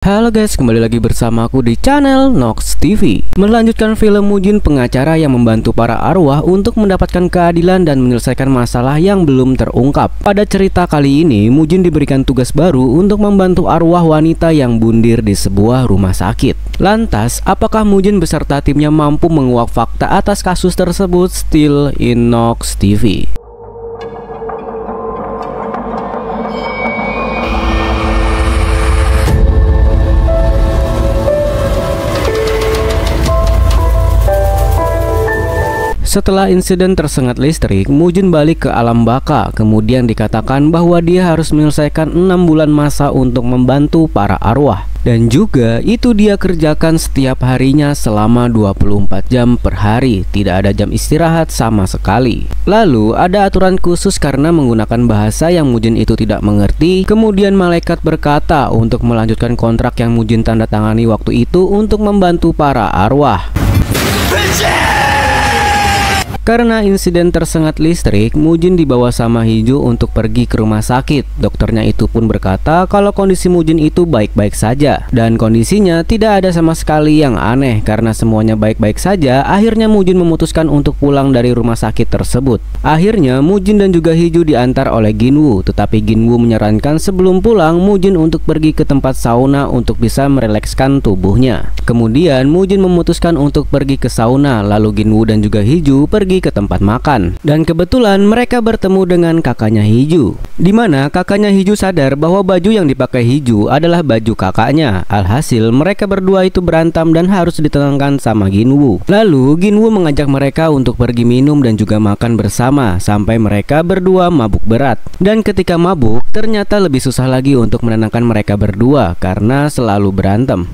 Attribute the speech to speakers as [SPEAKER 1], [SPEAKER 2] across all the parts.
[SPEAKER 1] Halo guys, kembali lagi bersama aku di channel Nox TV. Melanjutkan film Mujin, pengacara yang membantu para arwah untuk mendapatkan keadilan dan menyelesaikan masalah yang belum terungkap. Pada cerita kali ini, Mujin diberikan tugas baru untuk membantu arwah wanita yang bundir di sebuah rumah sakit. Lantas, apakah Mujin beserta timnya mampu menguak fakta atas kasus tersebut? Still in Nox TV. Setelah insiden tersengat listrik, Mujin balik ke alam baka. Kemudian dikatakan bahwa dia harus menyelesaikan 6 bulan masa untuk membantu para arwah. Dan juga itu dia kerjakan setiap harinya selama 24 jam per hari. Tidak ada jam istirahat sama sekali. Lalu ada aturan khusus karena menggunakan bahasa yang Mujin itu tidak mengerti. Kemudian malaikat berkata untuk melanjutkan kontrak yang Mujin tanda tangani waktu itu untuk membantu para arwah. Karena insiden tersengat listrik, Mujin dibawa sama Hiju untuk pergi ke rumah sakit. Dokternya itu pun berkata kalau kondisi Mujin itu baik-baik saja dan kondisinya tidak ada sama sekali yang aneh. Karena semuanya baik-baik saja, akhirnya Mujin memutuskan untuk pulang dari rumah sakit tersebut. Akhirnya Mujin dan juga Hiju diantar oleh Ginwoo, tetapi Ginwoo menyarankan sebelum pulang Mujin untuk pergi ke tempat sauna untuk bisa merelekskan tubuhnya. Kemudian Mujin memutuskan untuk pergi ke sauna, lalu Ginwoo dan juga Hiju pergi ke tempat makan. Dan kebetulan mereka bertemu dengan kakaknya Hiju, dimana kakaknya Hiju sadar bahwa baju yang dipakai Hiju adalah baju kakaknya. Alhasil mereka berdua itu berantem dan harus ditenangkan sama Ginwoo. Lalu Ginwoo mengajak mereka untuk pergi minum dan juga makan bersama sampai mereka berdua mabuk berat. Dan ketika mabuk, ternyata lebih susah lagi untuk menenangkan mereka berdua karena selalu berantem.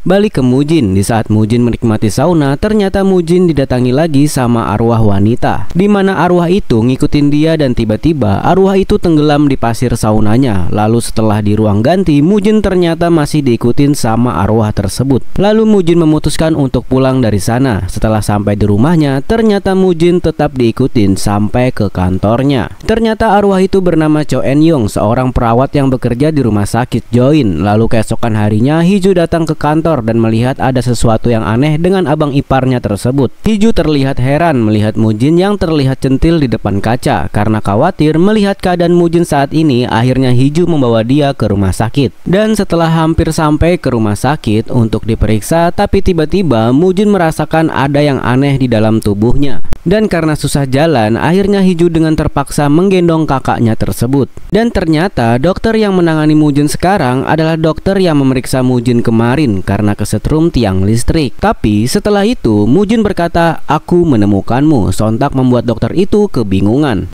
[SPEAKER 1] Balik ke Mujin. Di saat Mujin menikmati sauna, ternyata Mujin didatangi lagi sama arwah wanita, dimana arwah itu ngikutin dia dan tiba-tiba arwah itu tenggelam di pasir saunanya. Lalu setelah di ruang ganti, Mujin ternyata masih diikutin sama arwah tersebut. Lalu Mujin memutuskan untuk pulang dari sana. Setelah sampai di rumahnya, ternyata Mujin tetap diikutin sampai ke kantornya. Ternyata arwah itu bernama Cho En-young, seorang perawat yang bekerja di rumah sakit Join. Lalu keesokan harinya Hiju datang ke kantor dan melihat ada sesuatu yang aneh dengan abang iparnya tersebut. Hiju terlihat heran melihat Mujin yang terlihat centil di depan kaca. Karena khawatir melihat keadaan Mujin saat ini, akhirnya Hiju membawa dia ke rumah sakit. Dan setelah hampir sampai ke rumah sakit untuk diperiksa, tapi tiba-tiba Mujin merasakan ada yang aneh di dalam tubuhnya. Dan karena susah jalan, akhirnya Hiju dengan terpaksa menggendong kakaknya tersebut. Dan ternyata dokter yang menangani Mujin sekarang adalah dokter yang memeriksa Mujin kemarin karena kesetrum tiang listrik. Tapi setelah itu Mujin berkata, "Aku menemukanmu." Sontak membuat dokter itu kebingungan.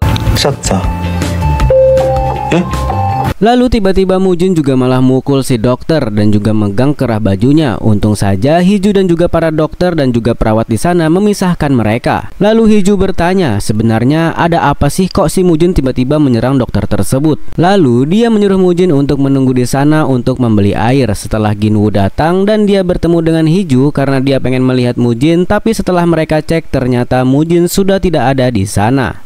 [SPEAKER 1] Lalu tiba-tiba Mujin juga malah mukul si dokter dan juga megang kerah bajunya. Untung saja Hiju dan juga para dokter dan juga perawat di sana memisahkan mereka. Lalu Hiju bertanya, sebenarnya ada apa sih kok si Mujin tiba-tiba menyerang dokter tersebut? Lalu dia menyuruh Mujin untuk menunggu di sana untuk membeli air. Setelah Ginwoo datang dan dia bertemu dengan Hiju karena dia pengen melihat Mujin, tapi setelah mereka cek ternyata Mujin sudah tidak ada di sana.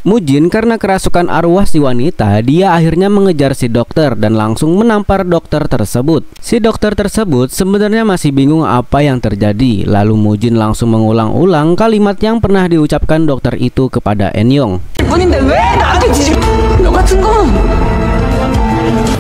[SPEAKER 1] Mujin karena kerasukan arwah si wanita, dia akhirnya mengejar si dokter dan langsung menampar dokter tersebut. Si dokter tersebut sebenarnya masih bingung apa yang terjadi. Lalu Mujin langsung mengulang-ulang kalimat yang pernah diucapkan dokter itu kepada En-young.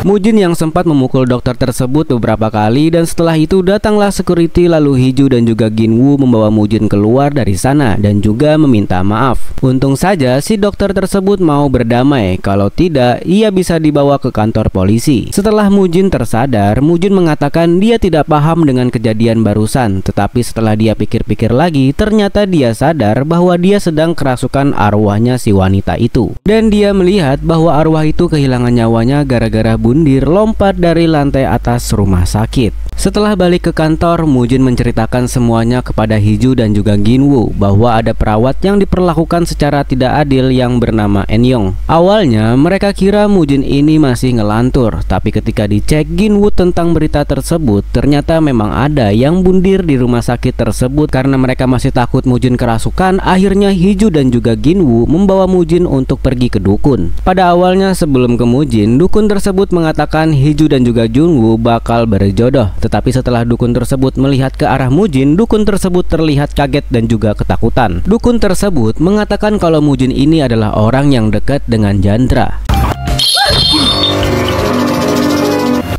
[SPEAKER 1] Mujin yang sempat memukul dokter tersebut beberapa kali dan setelah itu datanglah security. Lalu Hiju dan juga Ginwoo membawa Mujin keluar dari sana dan juga meminta maaf. Untung saja si dokter tersebut mau berdamai, kalau tidak ia bisa dibawa ke kantor polisi. Setelah Mujin tersadar, Mujin mengatakan dia tidak paham dengan kejadian barusan, tetapi setelah dia pikir-pikir lagi ternyata dia sadar bahwa dia sedang kerasukan arwahnya si wanita itu. Dan dia melihat bahwa arwah itu kehilangan nyawanya gara-gara bundir lompat dari lantai atas rumah sakit. Setelah balik ke kantor, Mujin menceritakan semuanya kepada Hiju dan juga Ginwoo bahwa ada perawat yang diperlakukan secara tidak adil yang bernama Enyong. Awalnya mereka kira Mujin ini masih ngelantur, tapi ketika dicek Ginwoo tentang berita tersebut, ternyata memang ada yang bundir di rumah sakit tersebut. Karena mereka masih takut Mujin kerasukan, akhirnya Hiju dan juga Ginwoo membawa Mujin untuk pergi ke dukun. Pada awalnya sebelum ke Mujin, dukun tersebut mengatakan Hiju dan juga Junwoo bakal berjodoh. Tetapi setelah dukun tersebut melihat ke arah Mujin, dukun tersebut terlihat kaget dan juga ketakutan. Dukun tersebut mengatakan kalau Mujin ini adalah orang yang dekat dengan Chandra.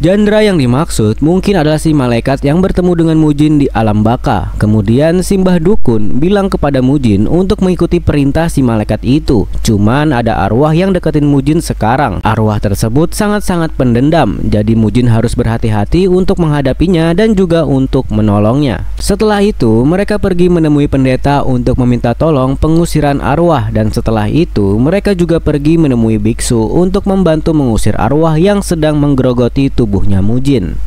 [SPEAKER 1] Chandra yang dimaksud mungkin adalah si malaikat yang bertemu dengan Mujin di alam baka. Kemudian Simbah Dukun bilang kepada Mujin untuk mengikuti perintah si malaikat itu. Cuman ada arwah yang deketin Mujin sekarang. Arwah tersebut sangat-sangat pendendam, jadi Mujin harus berhati-hati untuk menghadapinya dan juga untuk menolongnya. Setelah itu mereka pergi menemui pendeta untuk meminta tolong pengusiran arwah, dan setelah itu mereka juga pergi menemui biksu untuk membantu mengusir arwah yang sedang menggerogoti tubuhnya Mujin.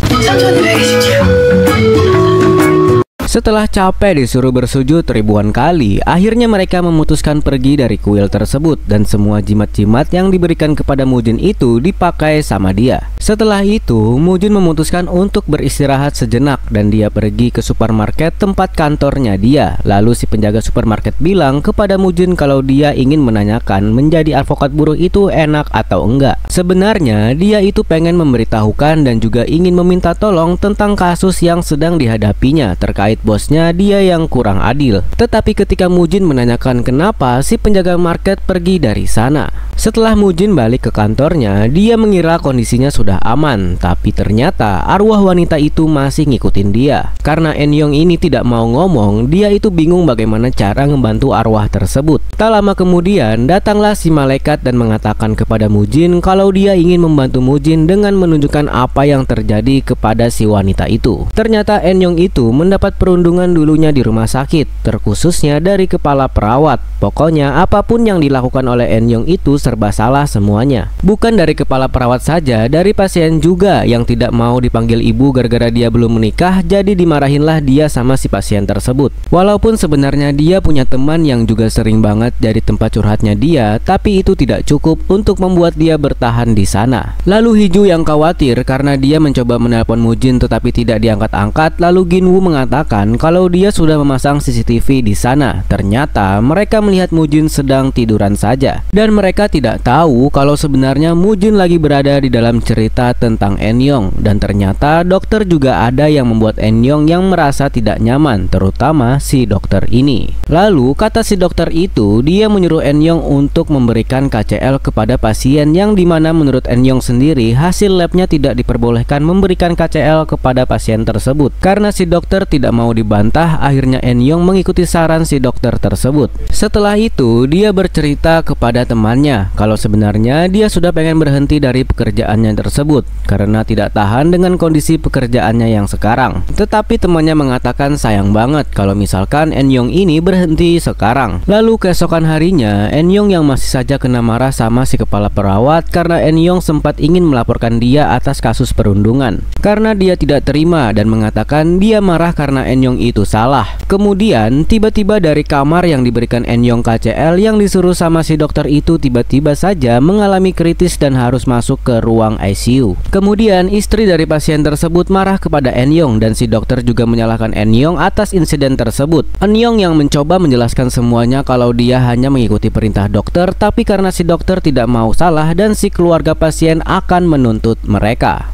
[SPEAKER 1] Setelah capek disuruh bersujud ribuan kali, akhirnya mereka memutuskan pergi dari kuil tersebut, dan semua jimat-jimat yang diberikan kepada Mujin itu dipakai sama dia. Setelah itu, Mujin memutuskan untuk beristirahat sejenak dan dia pergi ke supermarket tempat kantornya dia. Lalu si penjaga supermarket bilang kepada Mujin kalau dia ingin menanyakan menjadi advokat buruh itu enak atau enggak. Sebenarnya dia itu pengen memberitahukan dan juga ingin meminta tolong tentang kasus yang sedang dihadapinya terkait bosnya dia yang kurang adil. Tetapi ketika Mujin menanyakan kenapa si penjaga market pergi dari sana, setelah Mujin balik ke kantornya, dia mengira kondisinya sudah aman. Tapi ternyata arwah wanita itu masih ngikutin dia. Karena Enyong ini tidak mau ngomong, dia itu bingung bagaimana cara membantu arwah tersebut. Tak lama kemudian datanglah si malaikat dan mengatakan kepada Mujin kalau dia ingin membantu Mujin dengan menunjukkan apa yang terjadi kepada si wanita itu. Ternyata Enyong itu mendapat perundungan dulunya di rumah sakit, terkhususnya dari kepala perawat. Pokoknya apapun yang dilakukan oleh Enyong itu serba salah semuanya. Bukan dari kepala perawat saja, dari pasien juga yang tidak mau dipanggil ibu gara-gara dia belum menikah, jadi dimarahinlah dia sama si pasien tersebut. Walaupun sebenarnya dia punya teman yang juga sering banget dari tempat curhatnya dia, tapi itu tidak cukup untuk membuat dia bertahan di sana. Lalu Hiju yang khawatir karena dia mencoba menelpon Mujin tetapi tidak diangkat-angkat. Lalu Ginwoo mengatakan kalau dia sudah memasang CCTV di sana. Ternyata mereka melihat Mujin sedang tiduran saja, dan mereka tidak tahu kalau sebenarnya Mujin lagi berada di dalam cerita tentang Enyong. Dan ternyata dokter juga ada yang membuat Enyong yang merasa tidak nyaman, terutama si dokter ini. Lalu kata si dokter itu, dia menyuruh Enyong untuk memberikan KCL kepada pasien, yang dimana menurut Enyong sendiri hasil labnya tidak diperbolehkan memberikan KCL kepada pasien tersebut. Karena si dokter tidak mau dibantah, akhirnya Enyong mengikuti saran si dokter tersebut. Setelah itu dia bercerita kepada temannya kalau sebenarnya dia sudah pengen berhenti dari pekerjaannya tersebut karena tidak tahan dengan kondisi pekerjaannya yang sekarang. Tetapi temannya mengatakan sayang banget kalau misalkan Enyong ini berhenti sekarang. Lalu keesokan harinya Enyong yang masih saja kena marah sama si kepala perawat karena Enyong sempat ingin melaporkan dia atas kasus perundungan karena dia tidak terima dan mengatakan dia marah karena Enyong itu salah. Kemudian tiba-tiba dari kamar yang diberikan Enyong KCL yang disuruh sama si dokter itu tiba-tiba saja mengalami kritis dan harus masuk ke ruang ICU. Kemudian istri dari pasien tersebut marah kepada Enyong dan si dokter juga menyalahkan Enyong atas insiden tersebut. Enyong yang mencoba menjelaskan semuanya kalau dia hanya mengikuti perintah dokter, tapi karena si dokter tidak mau salah dan si keluarga pasien akan menuntut mereka.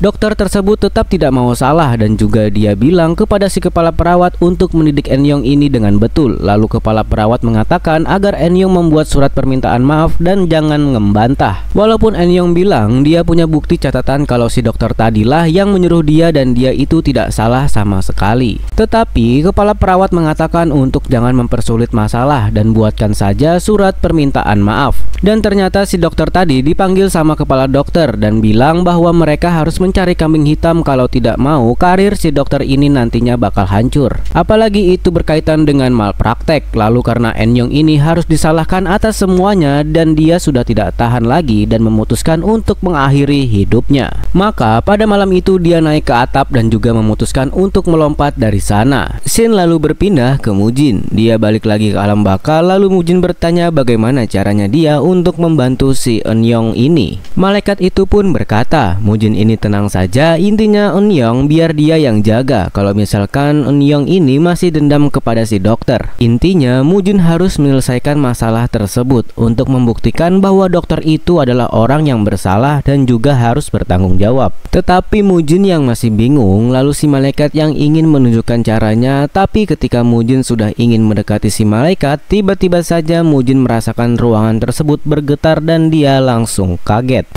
[SPEAKER 1] Dokter tersebut tetap tidak mau salah dan juga dia bilang kepada si kepala perawat untuk mendidik Enyong ini dengan betul. Lalu kepala perawat mengatakan agar Enyong membuat surat permintaan maaf dan jangan membantah. Walaupun Enyong bilang dia punya bukti catatan kalau si dokter tadilah yang menyuruh dia dan dia itu tidak salah sama sekali. Tetapi kepala perawat mengatakan untuk jangan mempersulit masalah dan buatkan saja surat permintaan maaf. Dan ternyata si dokter tadi dipanggil sama kepala dokter dan bilang bahwa mereka harus mencari kambing hitam kalau tidak mau karir si dokter ini nantinya bakal hancur. Apalagi itu berkaitan dengan malpraktek. Lalu karena Eun-young ini harus disalahkan atas semuanya dan dia sudah tidak tahan lagi dan memutuskan untuk mengakhiri hidupnya. Maka pada malam itu dia naik ke atap dan juga memutuskan untuk melompat dari sana. Scene lalu berpindah ke Mujin. Dia balik lagi ke alam baka, lalu Mujin bertanya bagaimana caranya dia untuk membantu si Eun-young ini. Malaikat itu pun berkata, Mujin ini tenang saja, intinya Eun-young biar dia yang jaga kalau misalkan Eun-young ini masih dendam kepada si dokter. Intinya Mujin harus menyelesaikan masalah tersebut untuk membuktikan bahwa dokter itu adalah orang yang bersalah dan juga harus bertanggung jawab. Tetapi Mujin yang masih bingung, lalu si malaikat yang ingin menunjukkan caranya. Tapi ketika Mujin sudah ingin mendekati si malaikat, tiba-tiba saja Mujin merasakan ruangan tersebut bergetar dan dia langsung kaget.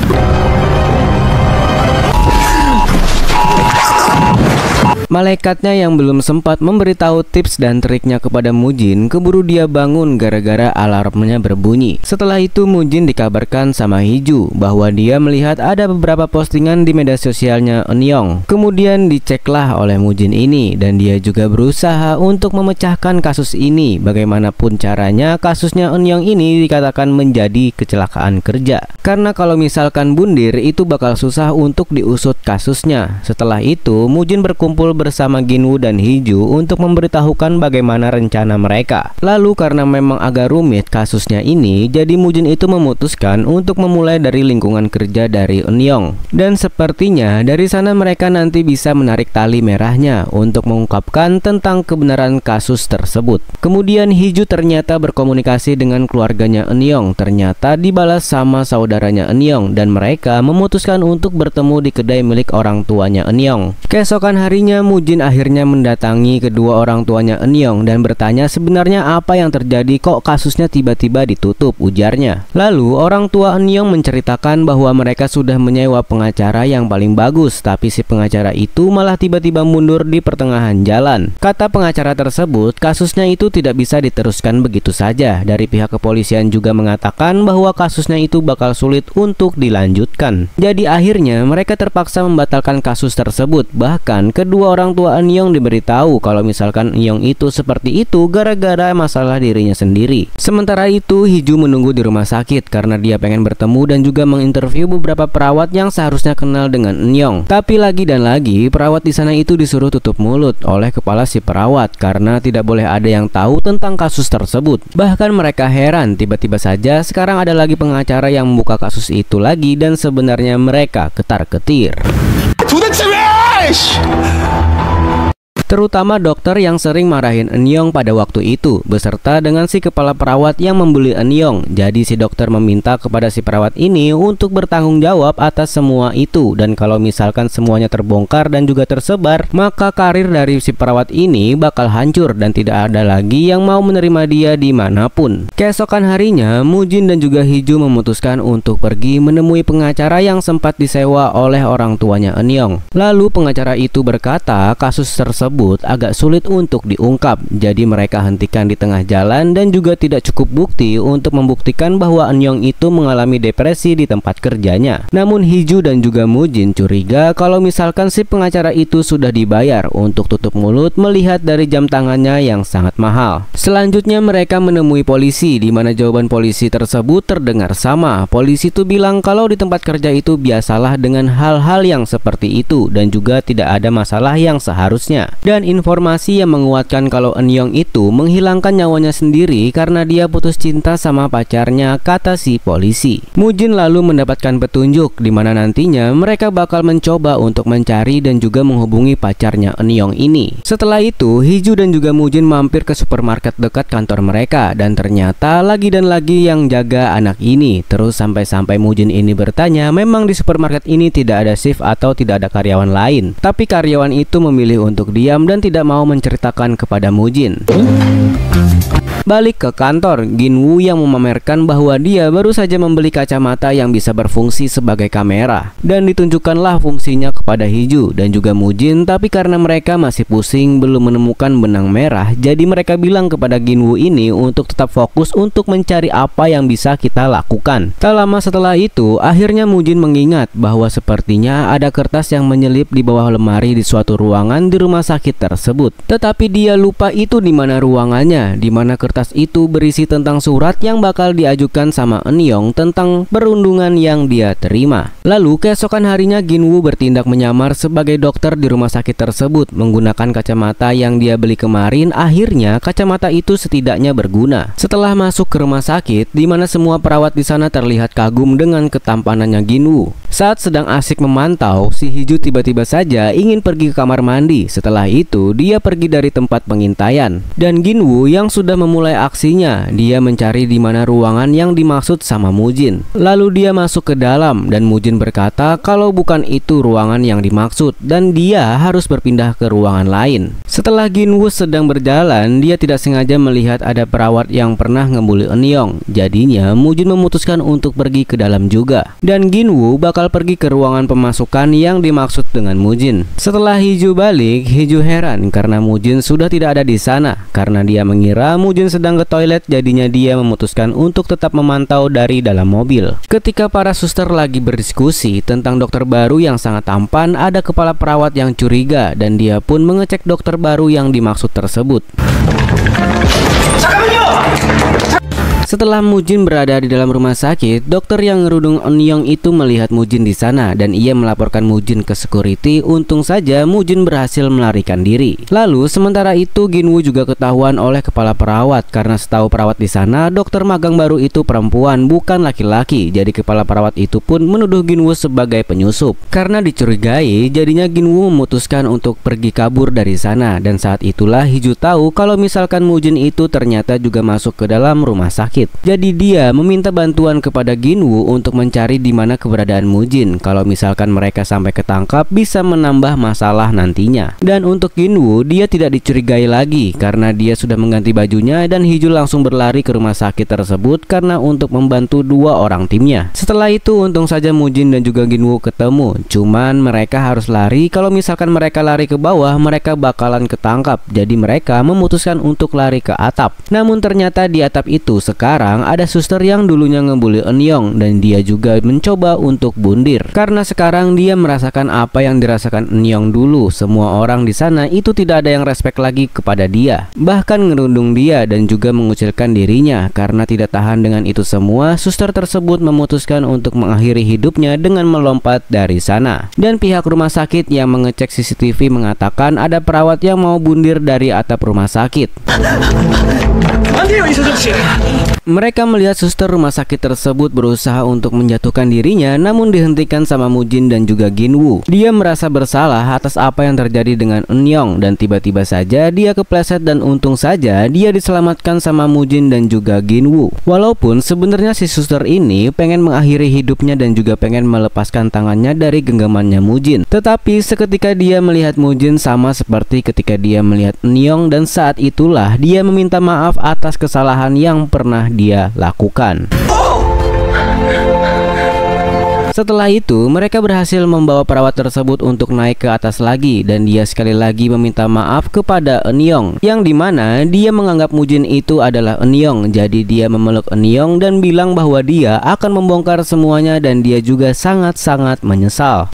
[SPEAKER 1] Malaikatnya yang belum sempat memberitahu tips dan triknya kepada Mujin, keburu dia bangun gara-gara alarmnya berbunyi. Setelah itu Mujin dikabarkan sama Hiju bahwa dia melihat ada beberapa postingan di media sosialnya Eun-young. Kemudian diceklah oleh Mujin ini dan dia juga berusaha untuk memecahkan kasus ini. Bagaimanapun caranya, kasusnya Eun-young ini dikatakan menjadi kecelakaan kerja. Karena kalau misalkan bundir itu bakal susah untuk diusut kasusnya. Setelah itu Mujin berkumpul bersama Ginwoo dan Hiju untuk memberitahukan bagaimana rencana mereka. Lalu karena memang agak rumit kasusnya ini, jadi Mujin itu memutuskan untuk memulai dari lingkungan kerja dari Eun-young. Dan sepertinya dari sana mereka nanti bisa menarik tali merahnya untuk mengungkapkan tentang kebenaran kasus tersebut. Kemudian Hiju ternyata berkomunikasi dengan keluarganya Eun-young, ternyata dibalas sama saudaranya Eun-young dan mereka memutuskan untuk bertemu di kedai milik orang tuanya Eun-young. Keesokan harinya Mujin akhirnya mendatangi kedua orang tuanya Eun-young dan bertanya sebenarnya apa yang terjadi, kok kasusnya tiba-tiba ditutup, ujarnya. Lalu orang tua Eun-young menceritakan bahwa mereka sudah menyewa pengacara yang paling bagus, tapi si pengacara itu malah tiba-tiba mundur di pertengahan jalan. Kata pengacara tersebut, kasusnya itu tidak bisa diteruskan begitu saja. Dari pihak kepolisian juga mengatakan bahwa kasusnya itu bakal sulit untuk dilanjutkan. Jadi akhirnya mereka terpaksa membatalkan kasus tersebut. Bahkan kedua orang tua Eun-young diberitahu kalau misalkan Eun-young itu seperti itu gara-gara masalah dirinya sendiri. Sementara itu Hiju menunggu di rumah sakit karena dia pengen bertemu dan juga menginterview beberapa perawat yang seharusnya kenal dengan Eun-young. Tapi lagi dan lagi perawat di sana itu disuruh tutup mulut oleh kepala si perawat karena tidak boleh ada yang tahu tentang kasus tersebut. Bahkan mereka heran, tiba-tiba saja sekarang ada lagi pengacara yang membuka kasus itu lagi dan sebenarnya mereka ketar-ketir. Terutama dokter yang sering marahin Eun-young pada waktu itu, beserta dengan si kepala perawat yang membuli Eun-young. Jadi si dokter meminta kepada si perawat ini untuk bertanggung jawab atas semua itu. Dan kalau misalkan semuanya terbongkar dan juga tersebar, maka karir dari si perawat ini bakal hancur dan tidak ada lagi yang mau menerima dia dimanapun. Keesokan harinya, Mujin dan juga Hiju memutuskan untuk pergi menemui pengacara yang sempat disewa oleh orang tuanya Eun-young. Lalu pengacara itu berkata kasus tersebut agak sulit untuk diungkap, jadi mereka hentikan di tengah jalan dan juga tidak cukup bukti untuk membuktikan bahwa Eun-young itu mengalami depresi di tempat kerjanya. Namun Hiju dan juga Mujin curiga kalau misalkan si pengacara itu sudah dibayar untuk tutup mulut melihat dari jam tangannya yang sangat mahal. Selanjutnya mereka menemui polisi, di mana jawaban polisi tersebut terdengar sama. Polisi itu bilang kalau di tempat kerja itu biasalah dengan hal-hal yang seperti itu dan juga tidak ada masalah yang seharusnya. Dan informasi yang menguatkan kalau Eun-young itu menghilangkan nyawanya sendiri karena dia putus cinta sama pacarnya, kata si polisi. Mujin lalu mendapatkan petunjuk di mana nantinya mereka bakal mencoba untuk mencari dan juga menghubungi pacarnya Eun-young ini. Setelah itu Hiju dan juga Mujin mampir ke supermarket dekat kantor mereka dan ternyata lagi dan lagi yang jaga anak ini. Terus sampai-sampai Mujin ini bertanya memang di supermarket ini tidak ada shift atau tidak ada karyawan lain, tapi karyawan itu memilih untuk diam dan tidak mau menceritakan kepada Mujin. Balik ke kantor, Ginwoo yang memamerkan bahwa dia baru saja membeli kacamata yang bisa berfungsi sebagai kamera, dan ditunjukkanlah fungsinya kepada Hiju dan juga Mujin. Tapi karena mereka masih pusing belum menemukan benang merah, jadi mereka bilang kepada Ginwoo ini untuk tetap fokus untuk mencari apa yang bisa kita lakukan. Tak lama setelah itu, akhirnya Mujin mengingat bahwa sepertinya ada kertas yang menyelip di bawah lemari di suatu ruangan di rumah sakit tersebut. Tetapi dia lupa itu di mana ruangannya, di mana kertas itu berisi tentang surat yang bakal diajukan sama Eun-young tentang perundungan yang dia terima. Lalu keesokan harinya Ginwoo bertindak menyamar sebagai dokter di rumah sakit tersebut menggunakan kacamata yang dia beli kemarin. Akhirnya kacamata itu setidaknya berguna. Setelah masuk ke rumah sakit, di mana semua perawat di sana terlihat kagum dengan ketampanannya Ginwoo. Saat sedang asik memantau, si Hiju tiba-tiba saja ingin pergi ke kamar mandi. Setelah itu, dia pergi dari tempat pengintaian. Dan Ginwoo yang sudah memulai aksinya, dia mencari di mana ruangan yang dimaksud sama Mujin. Lalu dia masuk ke dalam dan Mujin berkata kalau bukan itu ruangan yang dimaksud dan dia harus berpindah ke ruangan lain. Setelah Ginwoo sedang berjalan, dia tidak sengaja melihat ada perawat yang pernah ngebully Eun-young. Jadinya Mujin memutuskan untuk pergi ke dalam juga. Dan Ginwoo bakal pergi ke ruangan pemasukan yang dimaksud dengan Mujin. Setelah Hiju balik, Hiju heran karena Mujin sudah tidak ada di sana. Karena dia mengira Mujin sedang ke toilet, jadinya dia memutuskan untuk tetap memantau dari dalam mobil. Ketika para suster lagi berdiskusi tentang dokter baru yang sangat tampan, ada kepala perawat yang curiga dan dia pun mengecek dokter baru yang dimaksud tersebut. Setelah Mujin berada di dalam rumah sakit, dokter yang ngerudung Eun-young itu melihat Mujin di sana dan ia melaporkan Mujin ke security. Untung saja Mujin berhasil melarikan diri. Lalu sementara itu Ginwoo juga ketahuan oleh kepala perawat karena setahu perawat di sana dokter magang baru itu perempuan bukan laki-laki. Jadi kepala perawat itu pun menuduh Ginwoo sebagai penyusup. Karena dicurigai, jadinya Ginwoo memutuskan untuk pergi kabur dari sana. Dan saat itulah Hiju tahu kalau misalkan Mujin itu ternyata juga masuk ke dalam rumah sakit. Jadi dia meminta bantuan kepada Ginwoo untuk mencari di mana keberadaan Mujin. Kalau misalkan mereka sampai ketangkap bisa menambah masalah nantinya. Dan untuk Ginwoo, dia tidak dicurigai lagi karena dia sudah mengganti bajunya dan Hiju langsung berlari ke rumah sakit tersebut karena untuk membantu dua orang timnya. Setelah itu untung saja Mujin dan juga Ginwoo ketemu. Cuman mereka harus lari, kalau misalkan mereka lari ke bawah mereka bakalan ketangkap. Jadi mereka memutuskan untuk lari ke atap. Namun ternyata di atap itu sekarang ada suster yang dulunya ngebully Eun-young dan dia juga mencoba untuk bundir. Karena sekarang dia merasakan apa yang dirasakan Eun-young dulu. Semua orang di sana itu tidak ada yang respect lagi kepada dia. Bahkan ngerundung dia dan juga mengucilkan dirinya. Karena tidak tahan dengan itu semua, suster tersebut memutuskan untuk mengakhiri hidupnya dengan melompat dari sana. Dan pihak rumah sakit yang mengecek CCTV mengatakan ada perawat yang mau bundir dari atap rumah sakit. Mereka melihat suster rumah sakit tersebut berusaha untuk menjatuhkan dirinya, namun dihentikan sama Mujin dan juga Ginwoo. Dia merasa bersalah atas apa yang terjadi dengan Eun-young dan tiba-tiba saja dia kepleset dan untung saja dia diselamatkan sama Mujin dan juga Ginwoo. Walaupun sebenarnya si suster ini pengen mengakhiri hidupnya dan juga pengen melepaskan tangannya dari genggamannya Mujin. Tetapi seketika dia melihat Mujin sama seperti ketika dia melihat Eun-young dan saat itulah dia meminta maaf atas kesalahan yang pernah dia lakukan. Setelah itu, mereka berhasil membawa perawat tersebut untuk naik ke atas lagi dan dia sekali lagi meminta maaf kepada Eun-young, yang dimana dia menganggap Mujin itu adalah Eun-young. Jadi dia memeluk Eun-young dan bilang bahwa dia akan membongkar semuanya dan dia juga sangat-sangat menyesal.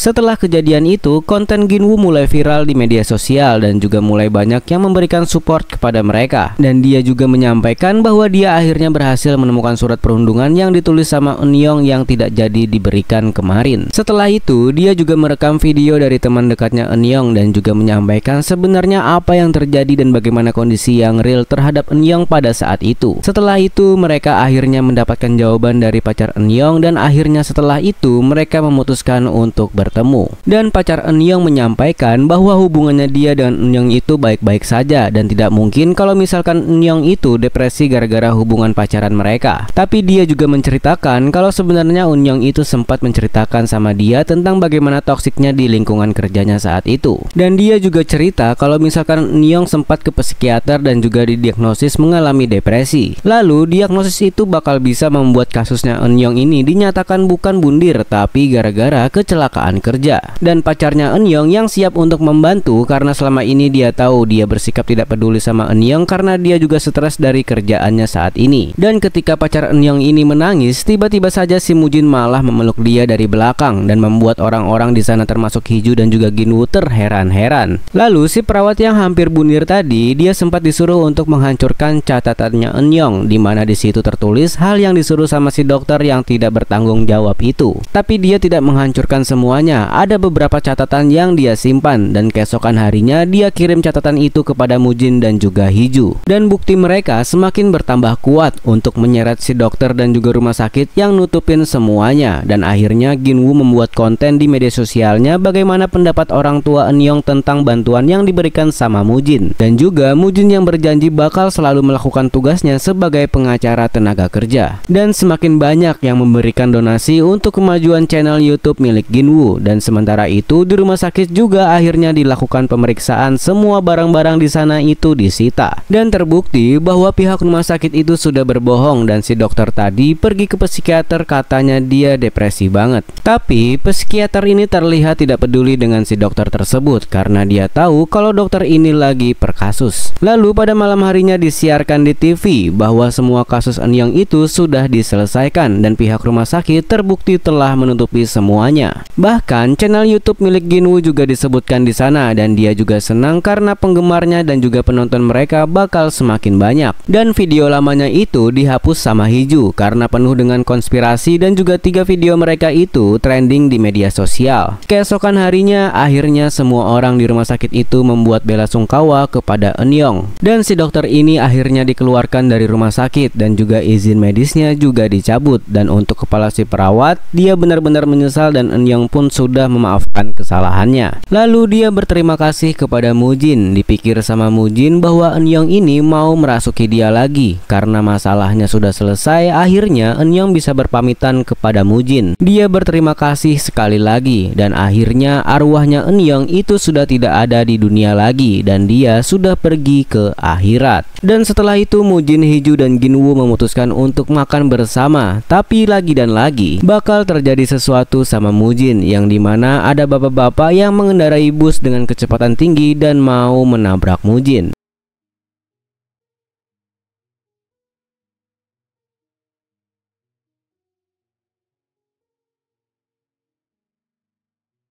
[SPEAKER 1] Setelah kejadian itu, konten Ginwoo mulai viral di media sosial dan juga mulai banyak yang memberikan support kepada mereka. Dan dia juga menyampaikan bahwa dia akhirnya berhasil menemukan surat perundungan yang ditulis sama Eun-young yang tidak jadi diberikan kemarin. Setelah itu, dia juga merekam video dari teman dekatnya Eun-young dan juga menyampaikan sebenarnya apa yang terjadi dan bagaimana kondisi yang real terhadap Eun-young pada saat itu. Setelah itu, mereka akhirnya mendapatkan jawaban dari pacar Eun-young dan akhirnya setelah itu mereka memutuskan untuk bertemu. bertemu. Dan pacar Eunyoung menyampaikan bahwa hubungannya dia dengan Eunyoung itu baik-baik saja dan tidak mungkin kalau misalkan Eunyoung itu depresi gara-gara hubungan pacaran mereka. Tapi dia juga menceritakan kalau sebenarnya Eunyoung itu sempat menceritakan sama dia tentang bagaimana toksiknya di lingkungan kerjanya saat itu. Dan dia juga cerita kalau misalkan Eunyoung sempat ke psikiater dan juga didiagnosis mengalami depresi. Lalu diagnosis itu bakal bisa membuat kasusnya Eunyoung ini dinyatakan bukan bundir tapi gara-gara kecelakaan kerja. Dan pacarnya Eunyoung yang siap untuk membantu karena selama ini dia tahu dia bersikap tidak peduli sama Eunyoung karena dia juga stres dari kerjaannya saat ini. Dan ketika pacar Eunyoung ini menangis, tiba-tiba saja si Mujin malah memeluk dia dari belakang dan membuat orang-orang di sana termasuk Hiju dan juga Ginwoo terheran-heran. Lalu si perawat yang hampir bundir tadi, dia sempat disuruh untuk menghancurkan catatannya Eunyoung, di mana di situ tertulis hal yang disuruh sama si dokter yang tidak bertanggung jawab itu. Tapi dia tidak menghancurkan semuanya, ada beberapa catatan yang dia simpan dan keesokan harinya dia kirim catatan itu kepada Mujin dan juga Hiju. Dan bukti mereka semakin bertambah kuat untuk menyeret si dokter dan juga rumah sakit yang nutupin semuanya. Dan akhirnya Ginwoo membuat konten di media sosialnya bagaimana pendapat orang tua Eunyoung tentang bantuan yang diberikan sama Mujin. Dan juga Mujin yang berjanji bakal selalu melakukan tugasnya sebagai pengacara tenaga kerja. Dan semakin banyak yang memberikan donasi untuk kemajuan channel YouTube milik Ginwoo. Dan sementara itu di rumah sakit juga akhirnya dilakukan pemeriksaan, semua barang-barang di sana itu disita. Dan terbukti bahwa pihak rumah sakit itu sudah berbohong dan si dokter tadi pergi ke psikiater katanya dia depresi banget. Tapi psikiater ini terlihat tidak peduli dengan si dokter tersebut karena dia tahu kalau dokter ini lagi per kasus. Lalu pada malam harinya disiarkan di TV bahwa semua kasus Eunyoung itu sudah diselesaikan dan pihak rumah sakit terbukti telah menutupi semuanya. Bahkan channel YouTube milik Ginwoo juga disebutkan di sana dan dia juga senang karena penggemarnya dan juga penonton mereka bakal semakin banyak. Dan video lamanya itu dihapus sama Hiju karena penuh dengan konspirasi dan juga 3 video mereka itu trending di media sosial. Keesokan harinya akhirnya semua orang di rumah sakit itu membuat bela sungkawa kepada Eunyoung. Dan si dokter ini akhirnya dikeluarkan dari rumah sakit dan juga izin medisnya juga dicabut. Dan untuk kepala si perawat, dia benar-benar menyesal dan Eunyoung pun sudah memaafkan kesalahannya. Lalu dia berterima kasih kepada Mujin. Dipikir sama Mujin bahwa Eunyoung ini mau merasuki dia lagi karena masalahnya sudah selesai. Akhirnya Eunyoung bisa berpamitan kepada Mujin. Dia berterima kasih sekali lagi dan akhirnya arwahnya Eunyoung itu sudah tidak ada di dunia lagi dan dia sudah pergi ke akhirat. Dan setelah itu Mujin, Hiju dan Ginwoo memutuskan untuk makan bersama. Tapi lagi dan lagi bakal terjadi sesuatu sama Mujin yang dimana ada bapak-bapak yang mengendarai bus dengan kecepatan tinggi dan mau menabrak Mujin.